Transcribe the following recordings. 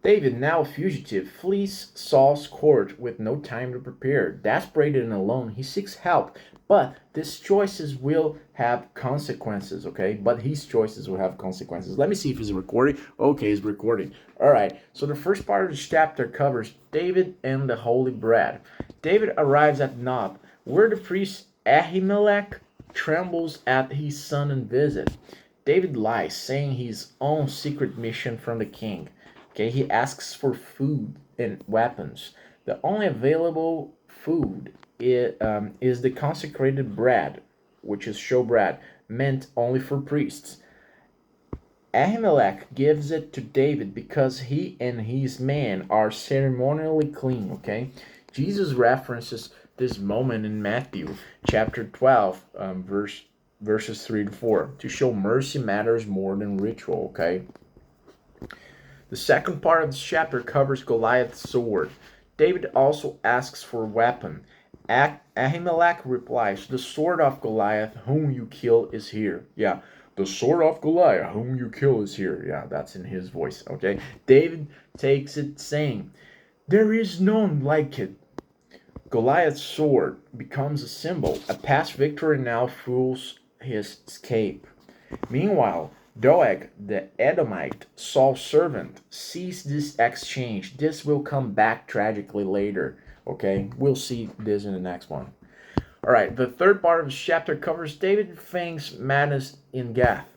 David, now a fugitive, flees Saul's court with no time to prepare. Desperate and alone, he seeks help. But these choices will have consequences, okay? But his choices will have consequences. Let me see if he's recording. Okay, he's recording. All right, so the first part of this chapter covers David and the holy bread. David arrives at Nob, where the priest Ahimelech trembles at his sudden visit. David lies, saying his own secret mission from the king. Okay, he asks for food and weapons. The only available food is the consecrated bread, which is showbread, meant only for priests. Ahimelech gives it to David because he and his men are ceremonially clean, okay? Jesus references this moment in Matthew chapter 12, verses 3 to 4, to show mercy matters more than ritual, okay? The second part of this chapter covers Goliath's sword. David also asks for a weapon. Ahimelech replies, "The sword of Goliath, whom you kill, is here." Yeah, the sword of Goliath, whom you kill, is here. Yeah, that's in his voice, okay? David takes it, saying, "There is none like it." Goliath's sword becomes a symbol. A past victory now fuels his escape. Meanwhile, Doeg, the Edomite, Saul's servant, sees this exchange. This will come back tragically later. Okay, we'll see this in the next one. All right, the third part of this chapter covers David feigns madness in Gath.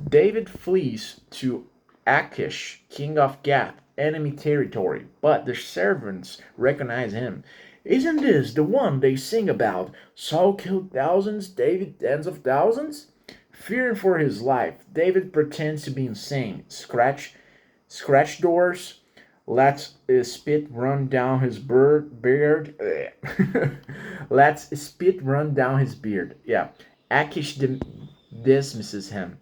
David flees to Achish, king of Gath, enemy territory, but the servants recognize him. "Isn't this the one they sing about? Saul killed thousands, David tens of thousands?" Fearing for his life, David pretends to be insane. Scratch doors, lets spit run down his beard. Lets spit run down his beard. Yeah, Achish dismisses him.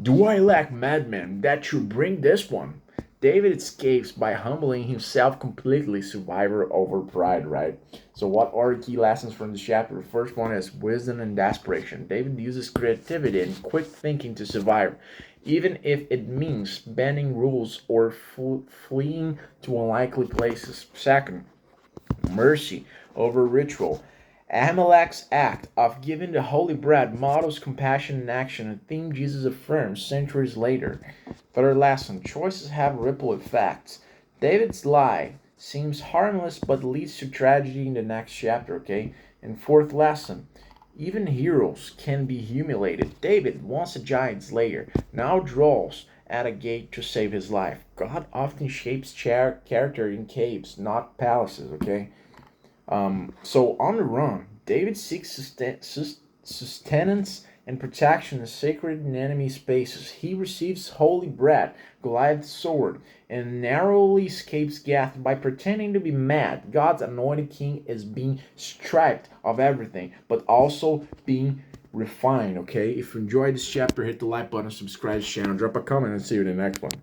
"Do I lack madmen that you bring this one?" David escapes by humbling himself completely, survivor over pride, right? So what are the key lessons from this chapter? The first one is wisdom and desperation. David uses creativity and quick thinking to survive, even if it means bending rules or fleeing to unlikely places. Second, mercy over ritual. Ahimelech's act of giving the holy bread models compassion in action, a theme Jesus affirms centuries later. Third lesson, choices have ripple effects. David's lie seems harmless but leads to tragedy in the next chapter, okay? And fourth lesson, even heroes can be humiliated. David, once a giant slayer, now draws at a gate to save his life. God often shapes character in caves, not palaces, okay? So on the run, David seeks sustenance and protection in sacred and enemy spaces. He receives holy bread, Goliath's sword, and narrowly escapes Gath by pretending to be mad. God's anointed king is being stripped of everything, but also being refined, okay? If you enjoyed this chapter, hit the like button, subscribe to the channel, drop a comment, and see you in the next one.